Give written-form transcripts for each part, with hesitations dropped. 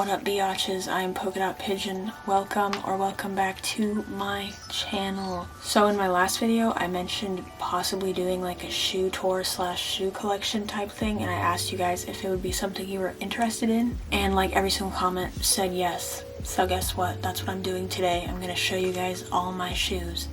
What up, biatches? I am Polka Dot Pigeon. Welcome back to my channel. So in my last video, I mentioned possibly doing like a shoe tour / shoe collection type thing, and I asked you guys if it would be something you were interested in, and like every single comment said yes. So guess what? That's what I'm doing today. I'm gonna show you guys all my shoes.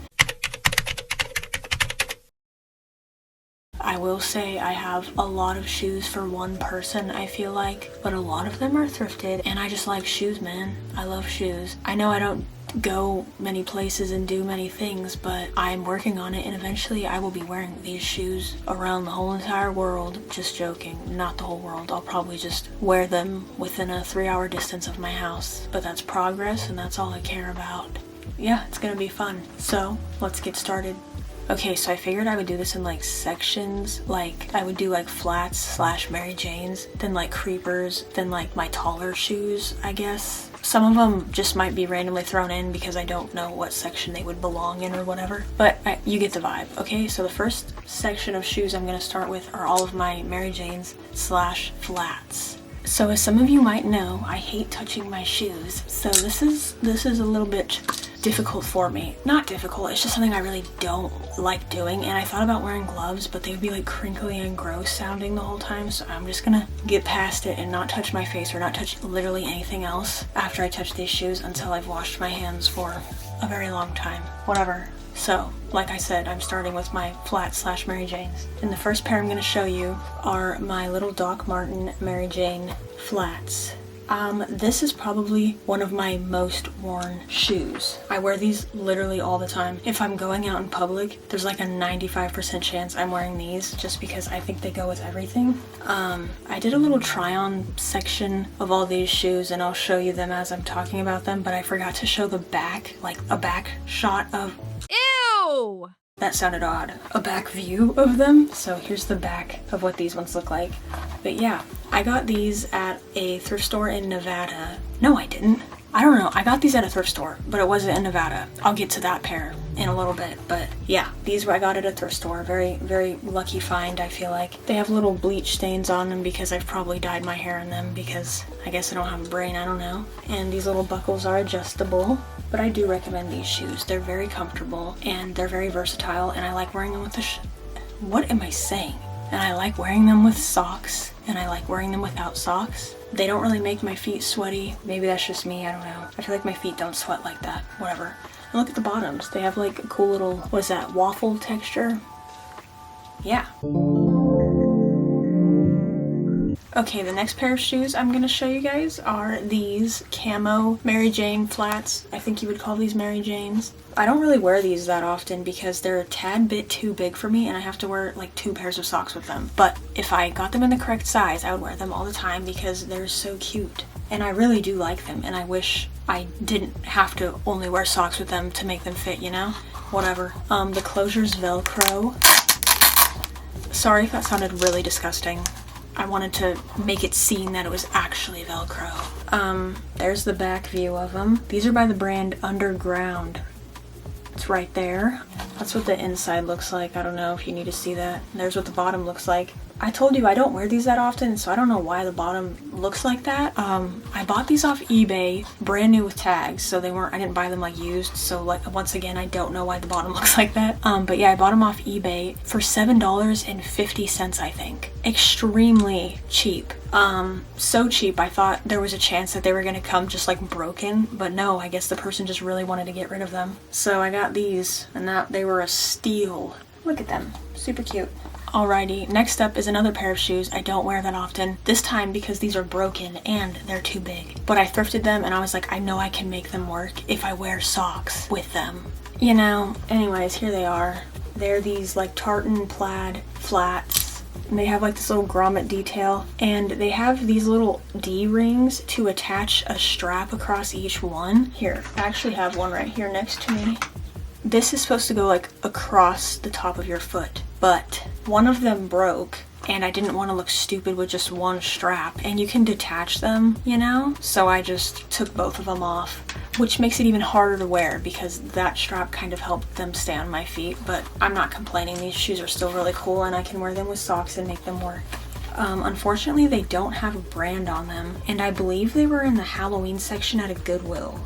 I will say I have a lot of shoes for one person, I feel like, but a lot of them are thrifted, and I just like shoes, man. I love shoes. I know I don't go many places and do many things, but I'm working on it, and eventually I will be wearing these shoes around the whole entire world. Just joking, not the whole world. I'll probably just wear them within a 3-hour distance of my house, but that's progress, and that's all I care about. Yeah, it's gonna be fun. So let's get started. Okay, so I figured I would do this in like sections. Like I would do like flats / Mary Janes, then like creepers, then like my taller shoes, I guess. Some of them just might be randomly thrown in because I don't know what section they would belong in or whatever. But you get the vibe. Okay, so the first section of shoes I'm gonna start with are all of my Mary Janes / flats. So as some of you might know, I hate touching my shoes. So this is a little bit difficult for me. Not difficult, it's just something I really don't like doing, and I thought about wearing gloves, but they would be like crinkly and gross sounding the whole time, so I'm just gonna get past it and not touch my face or not touch literally anything else after I touch these shoes until I've washed my hands for a very long time. Whatever. So, like I said, I'm starting with my flats / Mary Janes. And the first pair I'm gonna show you are my little Doc Marten Mary Jane flats. This is probably one of my most worn shoes. I wear these literally all the time. If I'm going out in public, there's like a 95% chance I'm wearing these just because I think they go with everything. I did a little try on section of all these shoes, and I'll show you them as I'm talking about them, but I forgot to show the back, like a back shot of— Ew! That sounded odd. A back view of them. So here's the back of what these ones look like. But yeah, I got these at a thrift store in Nevada. No, I didn't. I don't know. I got these at a thrift store, but it wasn't in Nevada. I'll get to that pair in a little bit. But yeah, these I got at a thrift store. Very, very lucky find, I feel like. They have little bleach stains on them because I've probably dyed my hair in them because I guess I don't have a brain, I don't know. And these little buckles are adjustable. But I do recommend these shoes. They're very comfortable and they're very versatile, and I like wearing them with what am I saying? And I like wearing them with socks, and I like wearing them without socks. They don't really make my feet sweaty. Maybe that's just me, I don't know. I feel like my feet don't sweat like that, whatever. And look at the bottoms. They have like a cool little, what is that, waffle texture? Yeah. Okay, the next pair of shoes I'm gonna show you guys are these camo Mary Jane flats. I think you would call these Mary Janes. I don't really wear these that often because they're a tad bit too big for me and I have to wear like 2 pairs of socks with them. But if I got them in the correct size, I would wear them all the time because they're so cute. And I really do like them, and I wish I didn't have to only wear socks with them to make them fit, you know? Whatever. The closure's Velcro. Sorry if that sounded really disgusting. I wanted to make it seem that it was actually Velcro. There's the back view of them. These are by the brand Underground. It's right there. That's what the inside looks like. I don't know if you need to see that. And there's what the bottom looks like. I told you I don't wear these that often, so I don't know why the bottom looks like that. I bought these off eBay, brand new with tags, so I didn't buy them like used, so like once again, I don't know why the bottom looks like that. But yeah, I bought them off eBay for $7.50, I think. Extremely cheap. So cheap, I thought there was a chance that they were gonna come just like broken, but no, I guess the person just really wanted to get rid of them. So I got these, and they were a steal. Look at them, super cute. Alrighty, next up is another pair of shoes I don't wear that often, this time because these are broken and they're too big. But I thrifted them and I was like, I know I can make them work if I wear socks with them. You know, anyways, here they are. They're these like tartan plaid flats. And they have like this little grommet detail, and they have these little D-rings to attach a strap across each one. Here, I actually have one right here next to me. This is supposed to go like across the top of your foot, but one of them broke and I didn't want to look stupid with just one strap, and you can detach them, you know? So I just took both of them off, which makes it even harder to wear because that strap kind of helped them stay on my feet, but I'm not complaining. These shoes are still really cool and I can wear them with socks and make them work. Unfortunately, they don't have a brand on them, and I believe they were in the Halloween section at a Goodwill.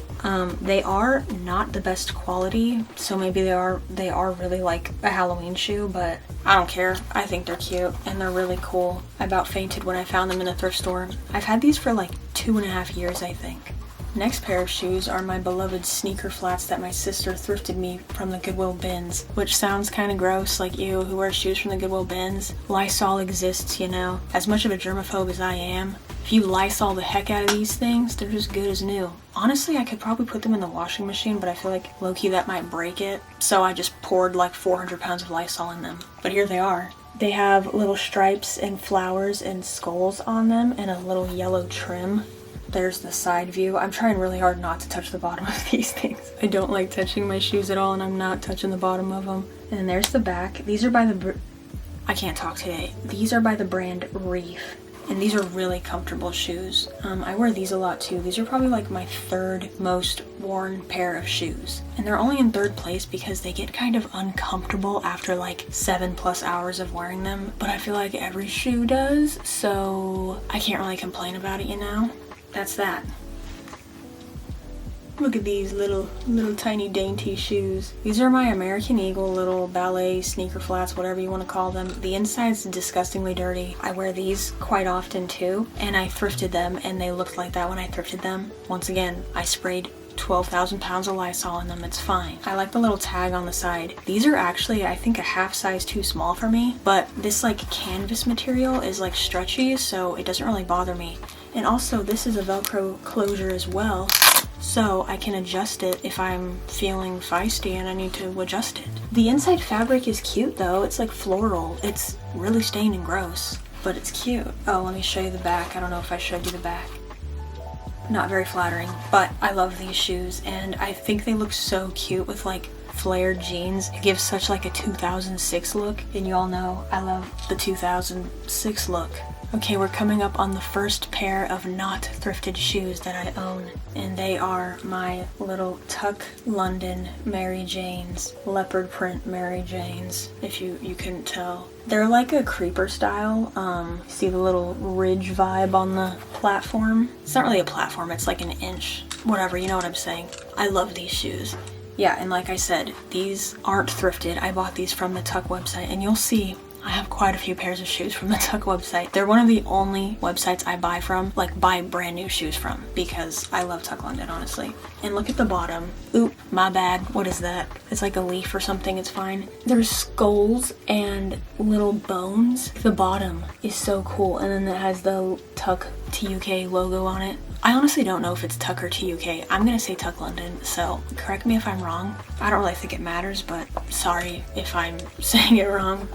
They are not the best quality, so maybe they are really like a Halloween shoe, but I don't care. I think they're cute and they're really cool. I about fainted when I found them in the thrift store. I've had these for like 2.5 years, I think. Next pair of shoes are my beloved sneaker flats that my sister thrifted me from the Goodwill bins, which sounds kind of gross, like ew, who wears shoes from the Goodwill bins? Lysol exists, you know. As much of a germaphobe as I am, if you Lysol the heck out of these things, they're just good as new. Honestly, I could probably put them in the washing machine, but I feel like low-key that might break it, so I just poured like 400 pounds of Lysol in them. But here they are. They have little stripes and flowers and skulls on them and a little yellow trim. There's the side view. I'm trying really hard not to touch the bottom of these things. I don't like touching my shoes at all, and I'm not touching the bottom of them. And then there's the back. These are by the... I can't talk today. These are by the brand Reef. And these are really comfortable shoes. I wear these a lot too. These are probably like my third most worn pair of shoes. And they're only in third place because they get kind of uncomfortable after like 7+ hours of wearing them. But I feel like every shoe does, so I can't really complain about it, you know? That's that. Look at these little tiny dainty shoes. These are my American Eagle little ballet sneaker flats, whatever you want to call them. The inside's disgustingly dirty. I wear these quite often too, and I thrifted them and they looked like that when I thrifted them. Once again, I sprayed 12,000 pounds of Lysol in them. It's fine. I like the little tag on the side. These are actually, I think, a half size too small for me, but this like canvas material is like stretchy, so it doesn't really bother me. And also this is a Velcro closure as well, so I can adjust it if I'm feeling feisty and I need to adjust it. The inside fabric is cute though. It's like floral. It's really stained and gross, but it's cute. Oh, let me show you the back. I don't know if I showed you the back. Not very flattering, but I love these shoes and I think they look so cute with like flared jeans. It gives such like a 2006 look, and you all know I love the 2006 look. Okay, we're coming up on the first pair of not thrifted shoes that I own, and they are my little Tuck London Mary Janes, leopard print Mary Janes, if you couldn't tell. They're like a creeper style. See the little ridge vibe on the platform? It's not really a platform, it's like an inch. Whatever, you know what I'm saying. I love these shoes. Yeah, and like I said, these aren't thrifted. I bought these from the Tuck website, and you'll see I have quite a few pairs of shoes from the Tuck website. They're one of the only websites I buy from, like buy brand new shoes from, because I love Tuck London, honestly. And look at the bottom. Oop, my bad. What is that? It's like a leaf or something, it's fine. There's skulls and little bones. The bottom is so cool, and then it has the Tuck TUK logo on it. I honestly don't know if it's Tuck or TUK. I'm gonna say Tuck London, so correct me if I'm wrong. I don't really think it matters, but sorry if I'm saying it wrong.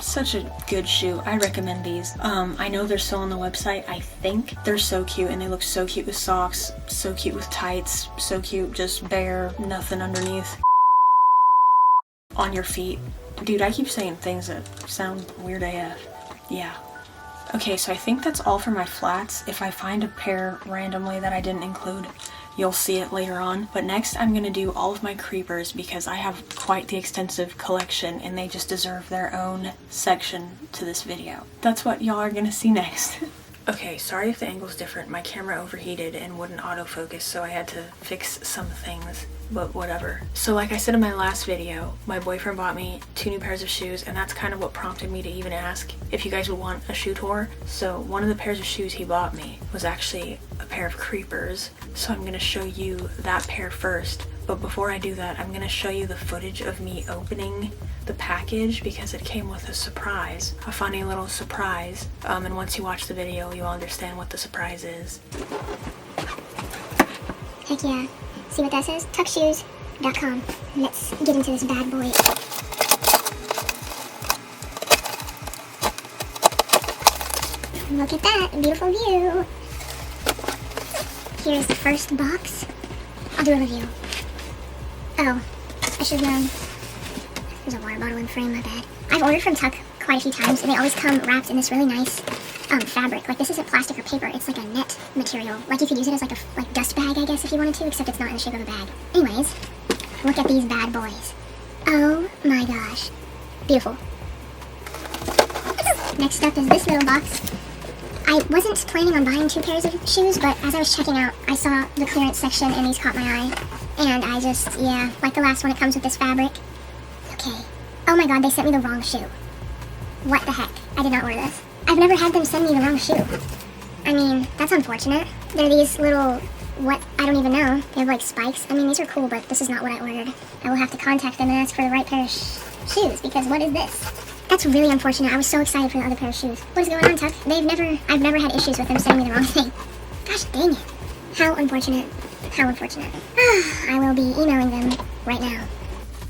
Such a good shoe. I recommend these. I know they're still on the website. I think they're so cute, and they look so cute with socks, so cute with tights, so cute just bare, nothing underneath. On your feet. Dude, I keep saying things that sound weird AF. Yeah. Okay, so I think that's all for my flats. If I find a pair randomly that I didn't include, you'll see it later on. But next I'm gonna do all of my creepers because I have quite the extensive collection and they just deserve their own section to this video. That's what y'all are gonna see next. Okay, sorry if the angle's different. My camera overheated and wouldn't autofocus, so I had to fix some things, but whatever. So like I said in my last video, my boyfriend bought me 2 new pairs of shoes, and that's kind of what prompted me to even ask if you guys would want a shoe tour. So one of the pairs of shoes he bought me was actually a pair of creepers, so I'm gonna show you that pair first. But before I do that, I'm gonna show you the footage of me opening the package because it came with a surprise, a funny little surprise. And once you watch the video, you'll understand what the surprise is. Heck yeah. See what that says? Tuckshoes.com. Let's get into this bad boy. Look at that, beautiful view. Here's the first box. I'll do a review. Oh, I should have known. There's a water bottle in frame, my bad. I've ordered from Tuck quite a few times, and they always come wrapped in this really nice fabric. Like, this isn't plastic or paper, it's like a net material. Like, you could use it as like a dust bag, I guess, if you wanted to, except it's not in the shape of a bag. Anyways, look at these bad boys. Oh my gosh. Beautiful. Next up is this little box. I wasn't planning on buying 2 pairs of shoes, but as I was checking out, I saw the clearance section and these caught my eye. And I just, yeah, like the last one, it comes with this fabric. Okay. Oh my god, they sent me the wrong shoe. What the heck? I did not order this. I've never had them send me the wrong shoe. I mean, that's unfortunate. They're these little, what, I don't even know. They have like spikes. I mean, these are cool, but this is not what I ordered. I will have to contact them and ask for the right pair of shoes, because what is this? That's really unfortunate. I was so excited for the other pair of shoes. What is going on, Tuck? I've never had issues with them sending me the wrong thing. Gosh dang it. How unfortunate. How unfortunate. I will be emailing them right now.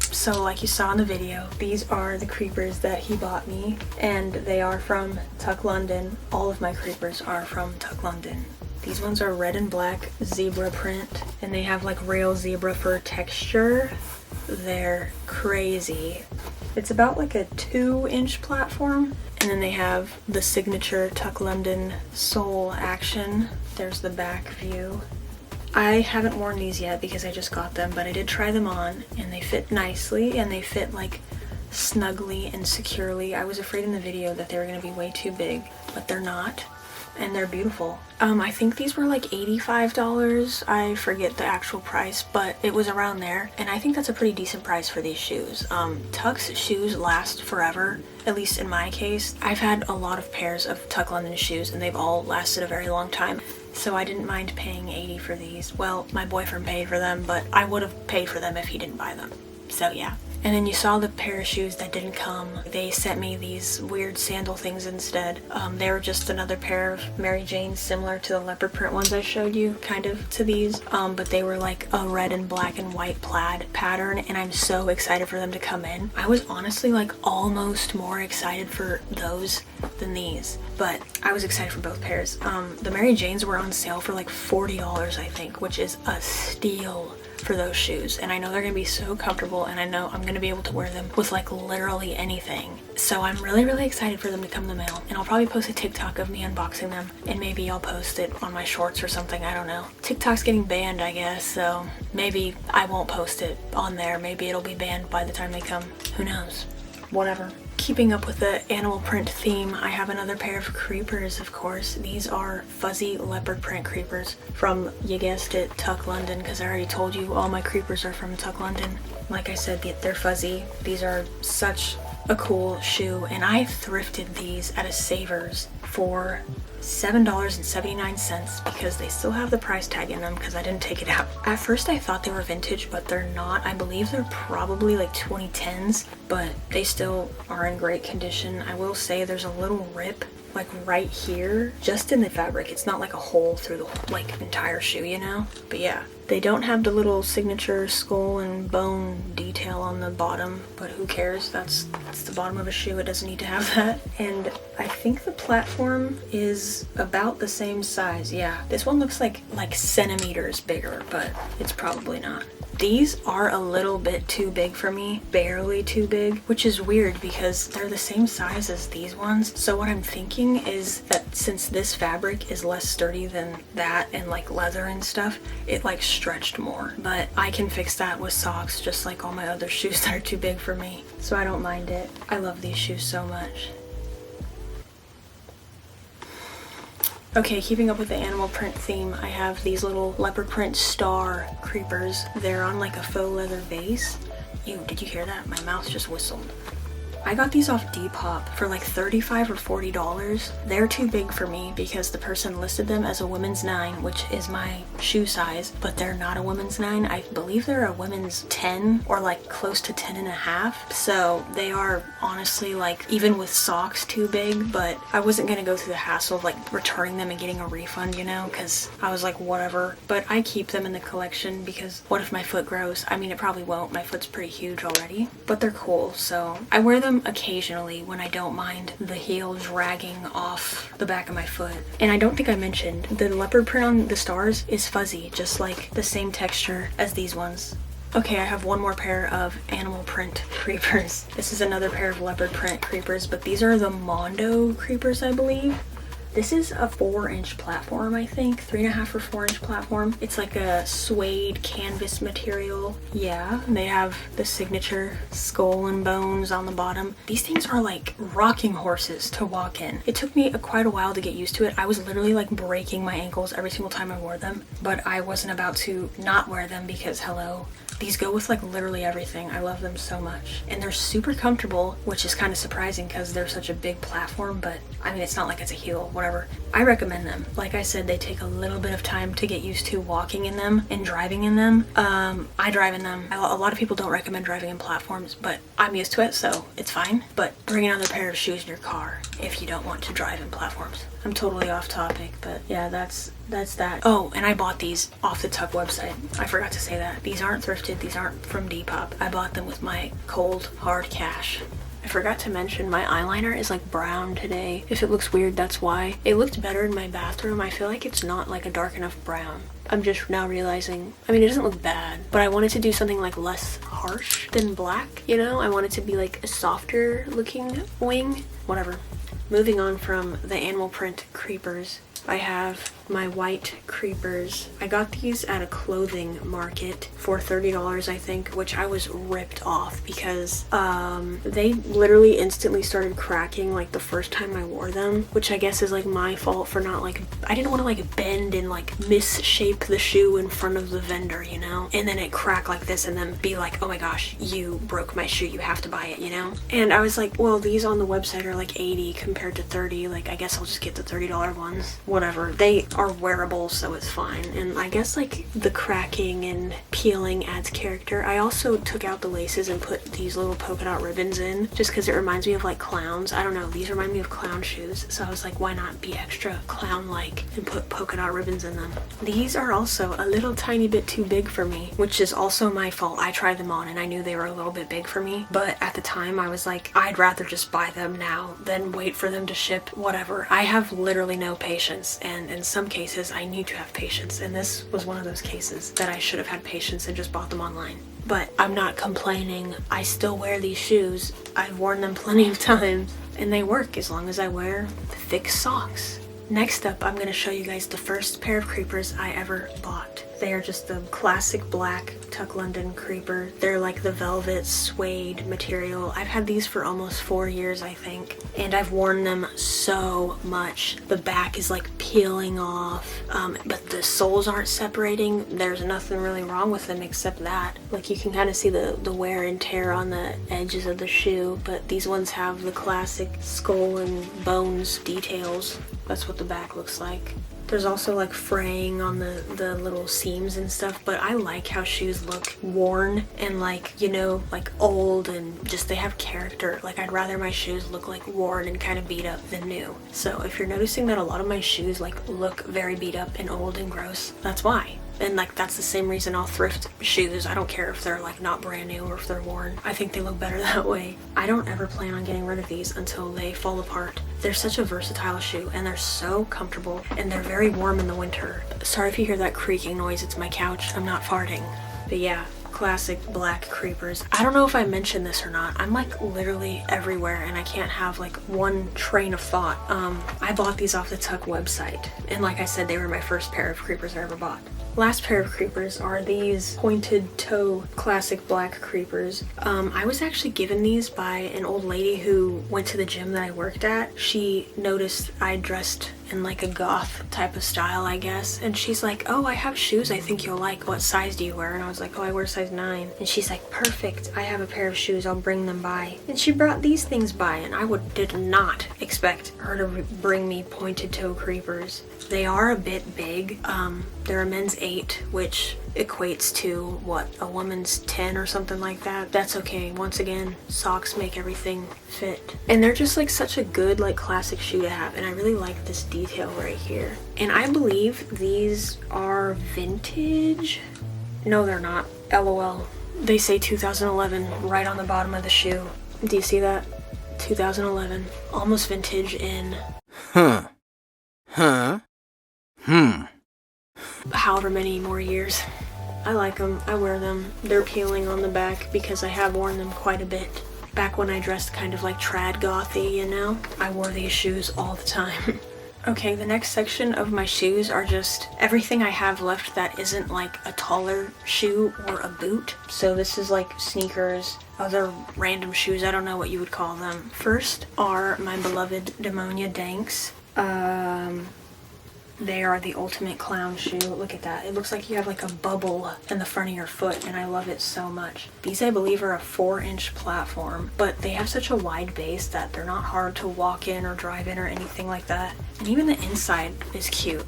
So like you saw in the video, these are the creepers that he bought me, and they are from Tuck London. All of my creepers are from Tuck London. These ones are red and black zebra print, and they have like real zebra fur texture. They're crazy. It's about like a 2-inch platform, and then they have the signature Tuck London sole action. There's the back view. I haven't worn these yet because I just got them, but I did try them on, and they fit nicely, and they fit like snugly and securely. I was afraid in the video that they were going to be way too big, but they're not, and they're beautiful. I think these were like $85. I forget the actual price, but it was around there, and I think that's a pretty decent price for these shoes. Tuck's shoes last forever, at least in my case. I've had a lot of pairs of Tuck London shoes, and they've all lasted a very long time. So I didn't mind paying $80 for these. Well, my boyfriend paid for them, but I would have paid for them if he didn't buy them. So yeah. And then you saw the pair of shoes that didn't come. They sent me these weird sandal things instead. They were just another pair of Mary Janes, similar to the leopard print ones I showed you, kind of to these. But they were like a red and black and white plaid pattern, and I'm so excited for them to come in. I was honestly like almost more excited for those than these, but I was excited for both pairs. The Mary Janes were on sale for like $40, I think, which is a steal for those shoes, and I know they're gonna be so comfortable, and I know I'm gonna be able to wear them with like literally anything. So I'm really excited for them to come in the mail, and I'll probably post a TikTok of me unboxing them, and maybe I'll post it on my shorts or something. I don't know. TikTok's getting banned, I guess, so maybe I won't post it on there. Maybe it'll be banned by the time they come. Who knows? Whatever. Keeping up with the animal print theme, I have another pair of creepers, of course. These are fuzzy leopard print creepers from, you guessed it, Tuck London, because I already told you all my creepers are from Tuck London. Like I said, they're fuzzy. These are such a cool shoe, and I thrifted these at a Savers for $7.79 because they still have the price tag in them because I didn't take it out. At first I thought they were vintage, but they're not. I believe they're probably like 2010s, but they still are in great condition. I will say there's a little rip like right here, just in the fabric. It's not like a hole through the like entire shoe, you know? But yeah, they don't have the little signature skull and bone detail on the bottom, but who cares? That's the bottom of a shoe. It doesn't need to have that. And I think the platform is about the same size. Yeah, this one looks like centimeters bigger, but it's probably not. These are a little bit too big for me, barely too big, which is weird because they're the same size as these ones. So what I'm thinking is that since this fabric is less sturdy than that and like leather and stuff, it like stretched more. But I can fix that with socks, just like all my other shoes that are too big for me. So I don't mind it. I love these shoes so much. Okay, keeping up with the animal print theme, I have these little leopard print star creepers. They're on like a faux leather base. Ew, did you hear that? My mouth just whistled. I got these off Depop for like $35 or $40. They're too big for me because the person listed them as a women's 9, which is my shoe size, but they're not a women's 9. I believe they're a women's 10 or like close to 10 and a half. So they are honestly like even with socks too big, but I wasn't gonna go through the hassle of like returning them and getting a refund, you know, because I was like whatever. But I keep them in the collection because what if my foot grows? I mean, it probably won't. My foot's pretty huge already, but they're cool. So I wear them occasionally when I don't mind the heel dragging off the back of my foot. And I don't think I mentioned the leopard print on the stars is fuzzy, just like the same texture as these ones. Okay, I have one more pair of animal print creepers. This is another pair of leopard print creepers, but these are the Mondo creepers, I believe. This is a 4-inch platform, I think. 3.5 or 4-inch platform. It's like a suede canvas material. Yeah, and they have the signature skull and bones on the bottom. These things are like rocking horses to walk in. It took me quite a while to get used to it. I was literally like breaking my ankles every single time I wore them, but I wasn't about to not wear them because hello. These go with like literally everything. I love them so much. And they're super comfortable, which is kind of surprising because they're such a big platform, but I mean, it's not like it's a heel, whatever. I recommend them. Like I said, they take a little bit of time to get used to walking in them and driving in them. I drive in them. A lot of people don't recommend driving in platforms, but I'm used to it, so it's fine. But bring another pair of shoes in your car if you don't want to drive in platforms. I'm totally off topic, but yeah, that's that. Oh, and I bought these off the Tuck website. I forgot to say that. These aren't thrifted. These aren't from Depop. I bought them with my cold, hard cash. I forgot to mention my eyeliner is like brown today. If it looks weird, that's why. It looked better in my bathroom. I feel like it's not like a dark enough brown. I'm just now realizing, I mean, it doesn't look bad, but I wanted to do something like less harsh than black, you know? I want it to be like a softer looking wing. Whatever. Moving on from the animal print creepers, I have my white creepers. I got these at a clothing market for $30, I think, which I was ripped off because they literally instantly started cracking like the first time I wore them, which I guess is like my fault for not like, I didn't want to like bend and like misshape the shoe in front of the vendor, you know? And then it crack like this and then be like, oh my gosh, you broke my shoe, you have to buy it, you know? And I was like, well, these on the website are like 80 compared to 30, like I guess I'll just get the $30 ones. Whatever. They are wearable, so it's fine. And I guess like the cracking and peeling adds character. I also took out the laces and put these little polka dot ribbons in just because it reminds me of like clowns. I don't know, these remind me of clown shoes, so I was like, why not be extra clown-like and put polka dot ribbons in them. These are also a little tiny bit too big for me, which is also my fault. I tried them on and I knew they were a little bit big for me, but at the time I was like, I'd rather just buy them now than wait for them to ship. Whatever. I have literally no patience, and in some cases I need to have patience, and this was one of those cases that I should have had patience and just bought them online. But I'm not complaining. I still wear these shoes. I've worn them plenty of times and they work as long as I wear thick socks. Next up, I'm going to show you guys the first pair of creepers I ever bought. They are just the classic black Tuck London creeper. They're like the velvet suede material. I've had these for almost 4 years, I think, and I've worn them so much. The back is like peeling off, but the soles aren't separating. There's nothing really wrong with them except that. Like you can kind of see the wear and tear on the edges of the shoe, but these ones have the classic skull and bones details. That's what the back looks like. There's also like fraying on the little seams and stuff, but I like how shoes look worn and like, you know, like old and just they have character. Like I'd rather my shoes look like worn and kind of beat up than new. So if you're noticing that a lot of my shoes like look very beat up and old and gross, that's why. And like that's the same reason I'll thrift shoes. I don't care if they're like not brand new or if they're worn. I think they look better that way. I don't ever plan on getting rid of these until they fall apart. They're such a versatile shoe and they're so comfortable and they're very warm in the winter. Sorry if you hear that creaking noise, it's my couch. I'm not farting. But yeah, classic black creepers. I don't know if I mentioned this or not. I'm like literally everywhere and I can't have like one train of thought. I bought these off the Tuck website and like I said, they were my first pair of creepers I ever bought. Last pair of creepers are these pointed toe classic black creepers. I was actually given these by an old lady who went to the gym that I worked at. She noticed I dressed in like a goth type of style, I guess, and she's like, oh, I have shoes I think you'll like. What size do you wear? And I was like, oh, I wear size 9. And she's like, perfect, I have a pair of shoes, I'll bring them by. And she brought these things by and I did not expect her to bring me pointed toe creepers. They are a bit big. They're a men's 8, which equates to what, a woman's 10 or something like that. That's okay. Once again, socks make everything fit. And they're just like such a good like classic shoe to have, and I really like this detail right here. And I believe these are vintage. No, they're not. LOL. They say 2011 right on the bottom of the shoe. Do you see that? 2011. Almost vintage in however many more years. I like them. I wear them. They're peeling on the back because I have worn them quite a bit. Back when I dressed kind of like trad gothy, you know, I wore these shoes all the time. Okay, the next section of my shoes are just everything I have left that isn't like a taller shoe or a boot. So this is like sneakers, other random shoes, I don't know what you would call them. First are my beloved Demonia Danks. They are the ultimate clown shoe. Look at that. It looks like you have like a bubble in the front of your foot, and I love it so much. These, I believe, are a 4-inch platform, but they have such a wide base that they're not hard to walk in or drive in or anything like that. And even the inside is cute.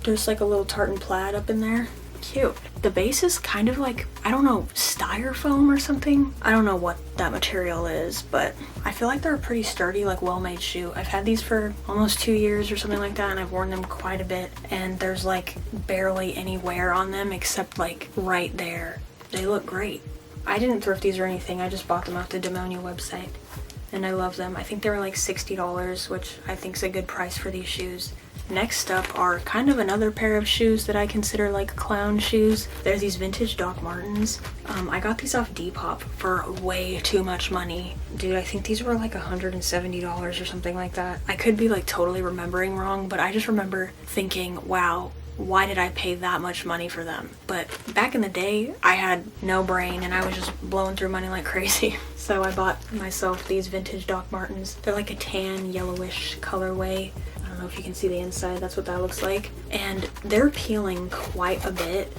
There's like a little tartan plaid up in there. Cute. The base is kind of like, I don't know, styrofoam or something. I don't know what that material is, but I feel like they're a pretty sturdy, like well-made shoe. I've had these for almost 2 years or something like that, and I've worn them quite a bit, and there's like barely any wear on them except like right there. They look great. I didn't thrift these or anything. I just bought them off the Demonia website, and I love them. I think they were like $60, which I think is a good price for these shoes. Next up are kind of another pair of shoes that I consider like clown shoes. They're these vintage Doc Martens. I got these off Depop for way too much money. Dude, I think these were like $170 or something like that. I could be like totally remembering wrong, but I just remember thinking, wow, why did I pay that much money for them? But back in the day, I had no brain and I was just blowing through money like crazy. So I bought myself these vintage Doc Martens. They're like a tan yellowish colorway. I don't know if you can see the inside, that's what that looks like. And they're peeling quite a bit,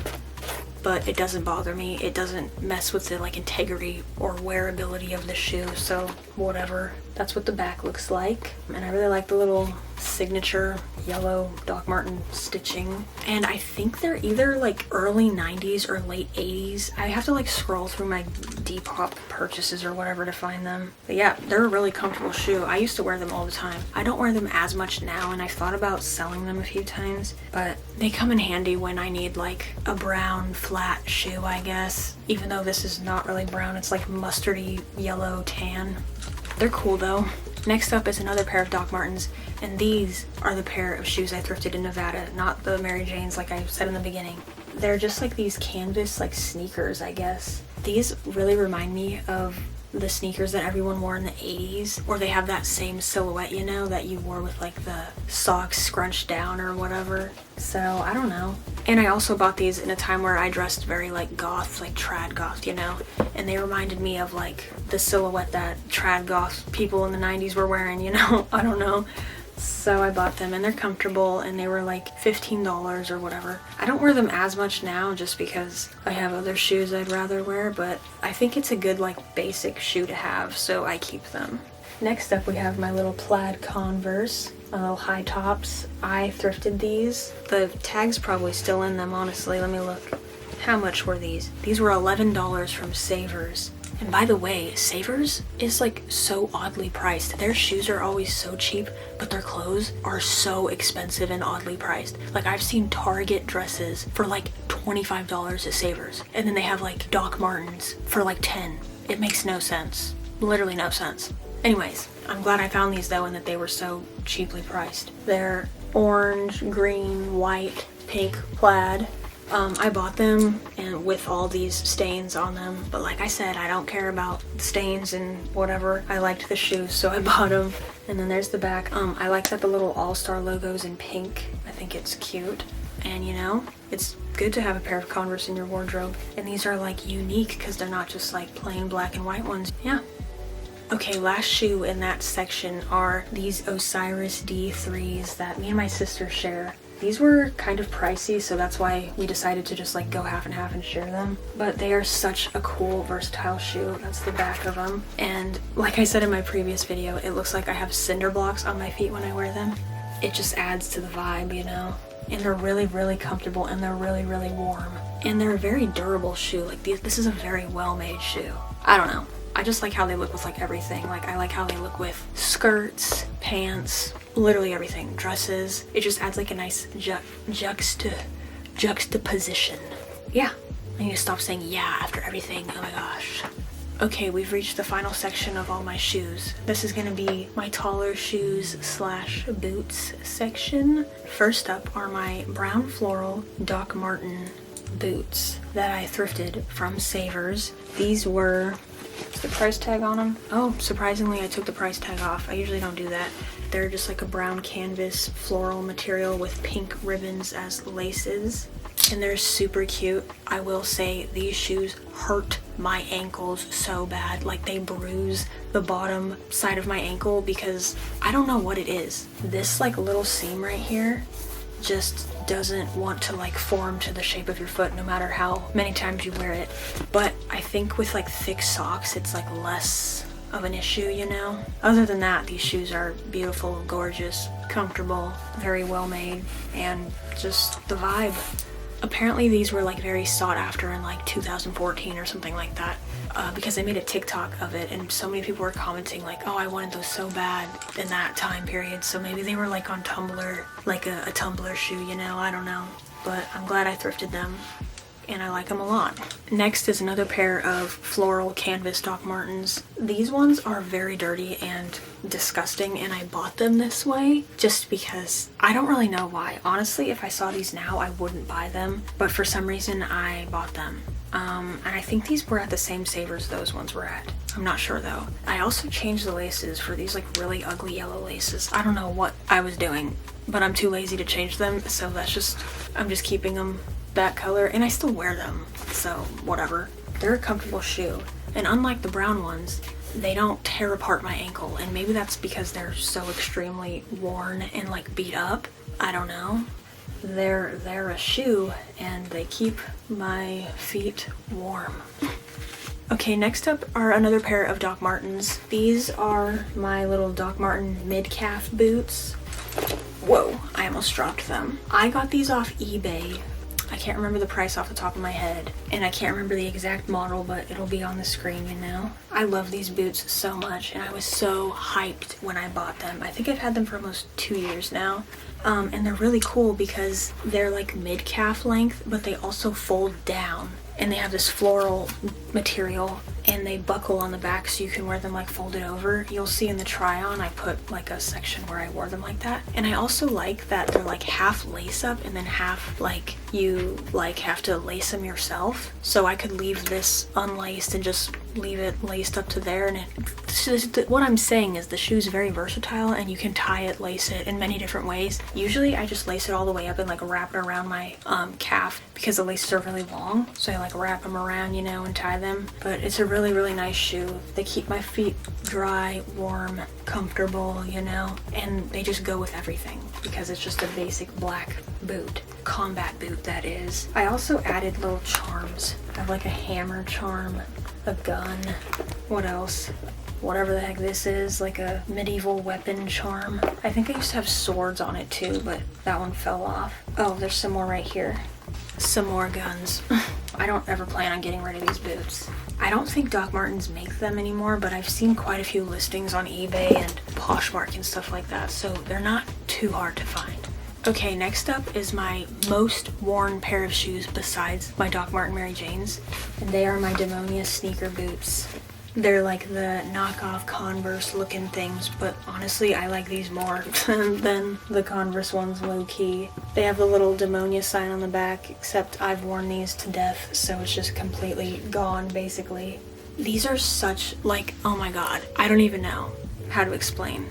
but it doesn't bother me. It doesn't mess with the like integrity or wearability of the shoe, so whatever. That's what the back looks like. And I really like the little signature yellow Doc Marten stitching. And I think they're either like early 90s or late 80s. I have to like scroll through my Depop purchases or whatever to find them. But yeah, they're a really comfortable shoe. I used to wear them all the time. I don't wear them as much now, and I thought about selling them a few times, but they come in handy when I need like a brown flat shoe, I guess. Even though this is not really brown, it's like mustardy yellow tan. They're cool though. Next up is another pair of Doc Martens, and these are the pair of shoes I thrifted in Nevada, not the Mary Janes like I said in the beginning. They're just like these canvas like sneakers, I guess. These really remind me of the sneakers that everyone wore in the 80s, or they have that same silhouette, you know, that you wore with like the socks scrunched down or whatever. So I don't know. And I also bought these in a time where I dressed very like goth, like trad goth, you know, and they reminded me of like the silhouette that trad goth people in the 90s were wearing, you know. I don't know. So I bought them, and they're comfortable, and they were like $15 or whatever. I don't wear them as much now just because I have other shoes I'd rather wear, but I think it's a good like basic shoe to have, so I keep them. Next up we have my little plaid Converse, my little high tops. I thrifted these. The tag's probably still in them, honestly. Let me look. How much were these? These were $11 from Savers. And by the way, Savers is like so oddly priced. Their shoes are always so cheap, but their clothes are so expensive and oddly priced. Like I've seen Target dresses for like $25 at Savers, and then they have like Doc Martens for like 10. It makes no sense. Literally no sense. Anyways, I'm glad I found these though, and that they were so cheaply priced. They're orange, green, white, pink plaid. I bought them and with all these stains on them, but like I said, I don't care about stains and whatever. I liked the shoes, so I bought them. And then there's the back. I like that the little all-star logo's in pink. I think it's cute. And you know, it's good to have a pair of Converse in your wardrobe. And these are like unique because they're not just like plain black and white ones. Yeah. Okay, last shoe in that section are these Osiris D3s that me and my sister share. These were kind of pricey, so that's why we decided to just like go half and half and share them. But they are such a cool, versatile shoe. That's the back of them. And like I said in my previous video, it looks like I have cinder blocks on my feet when I wear them. It just adds to the vibe, you know? And they're really, really comfortable, and they're really, really warm. And they're a very durable shoe. Like this is a very well-made shoe. I don't know. I just like how they look with like everything. Like I like how they look with skirts, pants, literally everything, dresses. It just adds like a nice juxtaposition. Yeah, I need to stop saying yeah after everything. Oh my gosh. Okay, we've reached the final section of all my shoes. This is gonna be my taller shoes / boots section. First up are my brown floral Doc Marten boots that I thrifted from Savers. These were Is the price tag on them? Oh, surprisingly, I took the price tag off. I usually don't do that. They're just like a brown canvas floral material with pink ribbons as laces. And they're super cute. I will say these shoes hurt my ankles so bad. Like they bruise the bottom side of my ankle because I don't know what it is. This like little seam right here just doesn't want to like form to the shape of your foot no matter how many times you wear it. But I think with like thick socks it's like less of an issue, you know? Other than that, these shoes are beautiful, gorgeous, comfortable, very well made, and just the vibe. Apparently these were like very sought after in like 2014 or something like that, because I made a TikTok of it and so many people were commenting like, oh, I wanted those so bad in that time period. So maybe they were like on Tumblr, like a Tumblr shoe, you know, I don't know. But I'm glad I thrifted them and I like them a lot. Next is another pair of floral canvas Doc Martens. These ones are very dirty and disgusting and I bought them this way just because I don't really know why. Honestly, if I saw these now, I wouldn't buy them, but for some reason I bought them. And I think these were at the same Savers those ones were at. I'm not sure though. I also changed the laces for these like really ugly yellow laces. I don't know what I was doing, but I'm too lazy to change them, so I'm just keeping them that color, and I still wear them, so whatever. They're a comfortable shoe, and unlike the brown ones, they don't tear apart my ankle, and maybe that's because they're so extremely worn and like beat up. I don't know. They're a shoe and they keep my feet warm. Okay, next up are another pair of Doc Martens. These are my little Doc Marten mid-calf boots. Whoa, I almost dropped them. I got these off eBay. I can't remember the price off the top of my head, and I can't remember the exact model, but it'll be on the screen, you know? I love these boots so much, and I was so hyped when I bought them. I think I've had them for almost 2 years now, and they're really cool because they're like mid-calf length, but they also fold down, and they have this floral material, and they buckle on the back so you can wear them like folded over. You'll see in the try on I put like a section where I wore them like that. And I also like that they're like half lace up and then half like you like have to lace them yourself. So I could leave this unlaced and just leave it laced up to there, and what I'm saying is the shoe's very versatile and you can tie it, lace it in many different ways. Usually I just lace it all the way up and like wrap it around my calf because the laces are really long, so I like wrap them around, you know, and tie them. But it's a really nice shoe. They keep my feet dry, warm, comfortable, you know, and they just go with everything because it's just a basic black boot, combat boot that is. I also added little charms. I have like a hammer charm, a gun, what else? Whatever the heck this is, like a medieval weapon charm. I think I used to have swords on it too, but that one fell off. Oh, there's some more right here. Some more guns. I don't ever plan on getting rid of these boots. I don't think Doc Martens make them anymore, but I've seen quite a few listings on eBay and Poshmark and stuff like that, so they're not too hard to find. Okay, next up is my most worn pair of shoes besides my Doc Marten Mary Janes, and they are my Demonia sneaker boots. They're like the knockoff Converse looking things, but honestly I like these more than the Converse ones, low-key. They have the little Demonia sign on the back, except I've worn these to death, so it's just completely gone basically. These are such like, oh my god, I don't even know how to explain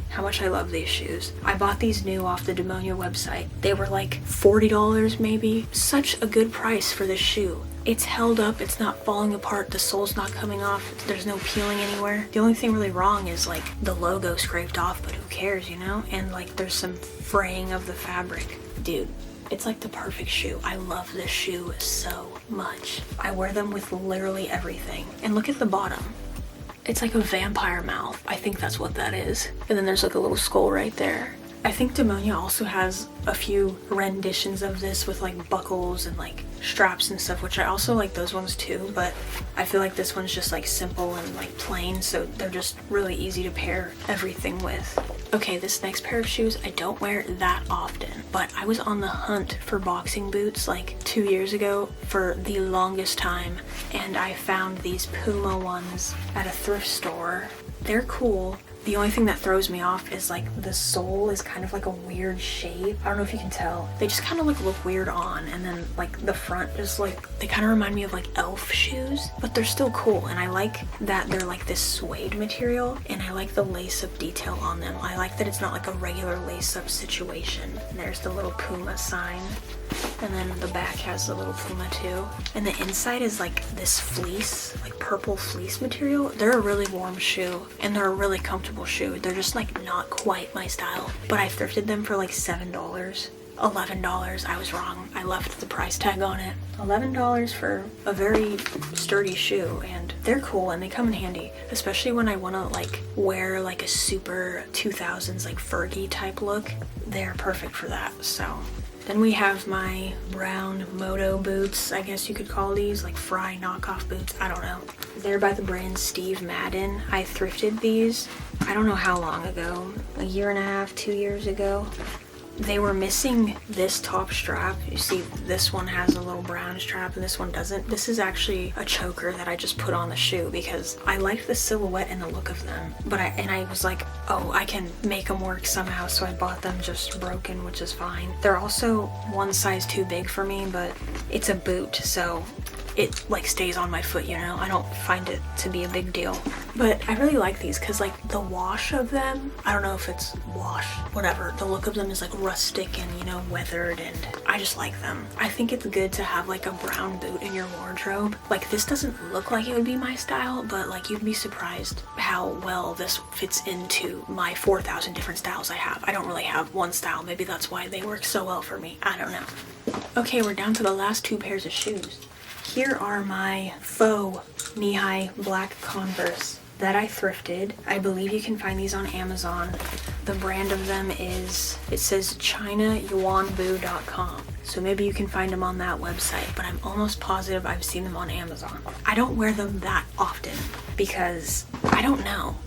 how much I love these shoes. I bought these new off the Demonia website. They were like $40 maybe. Such a good price for this shoe. It's held up, it's not falling apart, the sole's not coming off, there's no peeling anywhere. The only thing really wrong is like the logo scraped off, but who cares, you know? And like there's some fraying of the fabric. Dude, it's like the perfect shoe. I love this shoe so much. I wear them with literally everything. And look at the bottom. It's like a vampire mouth. I think that's what that is. And then there's like a little skull right there. I think Demonia also has a few renditions of this with like buckles and like straps and stuff, which I also like those ones too, but I feel like this one's just like simple and like plain, so they're just really easy to pair everything with. Okay, this next pair of shoes I don't wear that often, but I was on the hunt for boxing boots like 2 years ago for the longest time, and I found these Puma ones at a thrift store. They're cool. The only thing that throws me off is like the sole is kind of like a weird shape. I don't know if you can tell. They just kind of like look weird on, and then like the front is like, they kind of remind me of like elf shoes, but they're still cool. And I like that they're like this suede material, and I like the lace-up detail on them. I like that it's not like a regular lace-up situation. And there's the little Puma sign, and then the back has the little Puma too. And the inside is like this fleece, like purple fleece material. They're a really warm shoe, and they're a really comfortable shoe. They're just like not quite my style, but I thrifted them for like $7, $11. I was wrong. I left the price tag on it. $11 for a very sturdy shoe, and they're cool and they come in handy, especially when I want to like wear like a super 2000s like Fergie type look. They're perfect for that. So then we have my brown moto boots, I guess you could call these, like Fry knockoff boots, I don't know. They're by the brand Steve Madden. I thrifted these, I don't know how long ago, a year and a half, 2 years ago. They were missing this top strap. You see this one has a little brown strap and this one doesn't. This is actually a choker that I just put on the shoe because I like the silhouette and the look of them. But I was like, oh, I can make them work somehow, so I bought them just broken, which is fine. They're also one size too big for me, but it's a boot, so it like stays on my foot, you know? I don't find it to be a big deal. But I really like these because like the wash of them, I don't know if it's wash, whatever. The look of them is like rustic and, you know, weathered, and I just like them. I think it's good to have like a brown boot in your wardrobe. Like this doesn't look like it would be my style, but like you'd be surprised how well this fits into my 4,000 different styles I have. I don't really have one style. Maybe that's why they work so well for me. I don't know. Okay, we're down to the last 2 pairs of shoes. Here are my faux knee-high black Converse that I thrifted. I believe you can find these on Amazon. The brand of them is, it says ChinaYuanBoo.com. So maybe you can find them on that website, but I'm almost positive I've seen them on Amazon. I don't wear them that often because I don't know.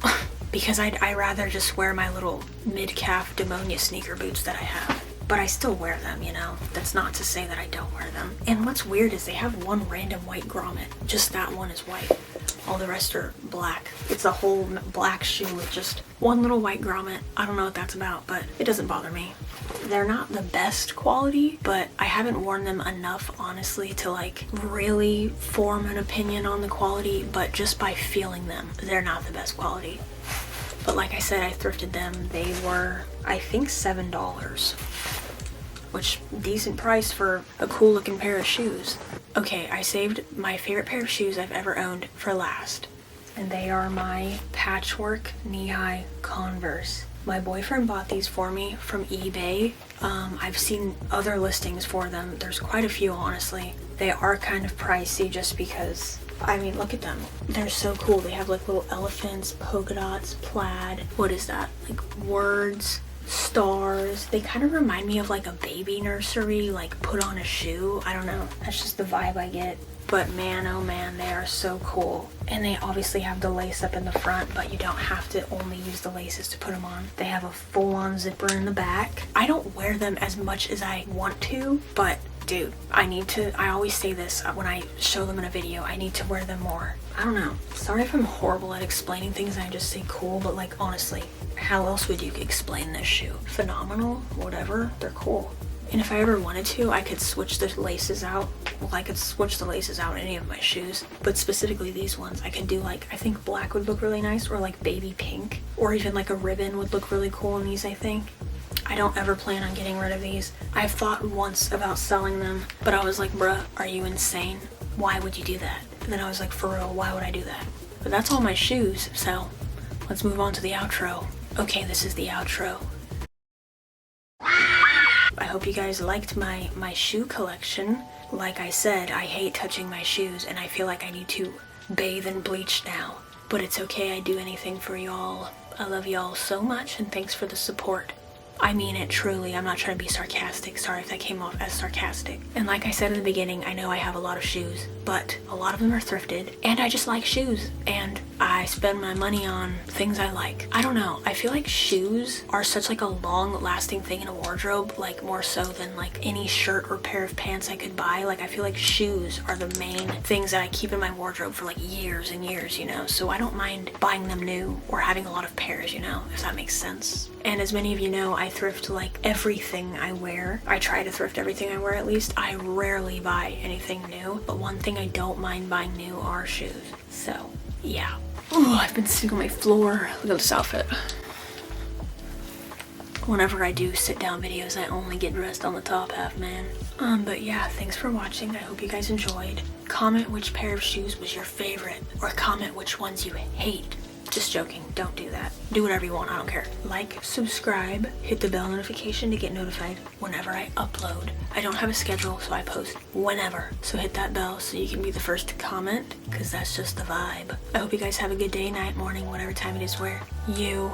Because I'd rather just wear my little mid-calf Demonia sneaker boots that I have. But I still wear them, you know? That's not to say that I don't wear them. And what's weird is they have one random white grommet. Just that one is white. All the rest are black. It's a whole black shoe with just one little white grommet. I don't know what that's about, but it doesn't bother me. They're not the best quality, but I haven't worn them enough, honestly, to like really form an opinion on the quality, but just by feeling them, they're not the best quality. But like I said, I thrifted them. They were, I think, $7. Which, decent price for a cool looking pair of shoes. Okay, I saved my favorite pair of shoes I've ever owned for last. And they are my patchwork knee-high Converse. My boyfriend bought these for me from eBay. I've seen other listings for them. There's quite a few, honestly. They are kind of pricey just because, I mean, look at them. They're so cool. They have like little elephants, polka dots, plaid. What is that? Like words, stars. They kind of remind me of like a baby nursery, like put on a shoe. I don't know. That's just the vibe I get. But man, oh man, they are so cool. And they obviously have the lace up in the front, but you don't have to only use the laces to put them on. They have a full-on zipper in the back. I don't wear them as much as I want to, but dude, I always say this when I show them in a video, I need to wear them more. I don't know. Sorry if I'm horrible at explaining things and I just say cool, but like honestly, how else would you explain this shoe? Phenomenal, whatever, they're cool. And if I ever wanted to, I could switch the laces out. Well, I could switch the laces out in any of my shoes, but specifically these ones, I could do like, I think black would look really nice, or like baby pink, or even like a ribbon would look really cool in these, I think. I don't ever plan on getting rid of these. I've thought once about selling them, but I was like, bruh, are you insane? Why would you do that? And then I was like, for real, why would I do that? But that's all my shoes, so let's move on to the outro. Okay, this is the outro. I hope you guys liked my shoe collection. Like I said, I hate touching my shoes and I feel like I need to bathe in bleach now. But it's okay, I'd do anything for y'all. I love y'all so much and thanks for the support. I mean it truly, I'm not trying to be sarcastic. Sorry if that came off as sarcastic. And like I said in the beginning, I know I have a lot of shoes, but a lot of them are thrifted and I just like shoes. And I spend my money on things I like. I don't know. I feel like shoes are such like a long lasting thing in a wardrobe, like more so than like any shirt or pair of pants I could buy. Like I feel like shoes are the main things that I keep in my wardrobe for like years and years, you know? So I don't mind buying them new or having a lot of pairs, you know, if that makes sense. And as many of you know, I thrift like everything I wear. I try to thrift everything I wear at least. I rarely buy anything new, but one thing I don't mind buying new are shoes. So yeah. Oh, I've been sitting on my floor. Look at this outfit. Whenever I do sit down videos, I only get dressed on the top half, man. But yeah, thanks for watching. I hope you guys enjoyed. Comment which pair of shoes was your favorite, or comment which ones you hate. Just joking, don't do that. Do whatever you want, I don't care. Like, subscribe, hit the bell notification to get notified whenever I upload. I don't have a schedule, so I post whenever. So hit that bell so you can be the first to comment, because that's just the vibe. I hope you guys have a good day, night, morning, whatever time it is where you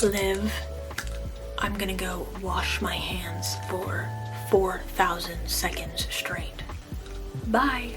live. I'm gonna go wash my hands for 4,000 seconds straight. Bye.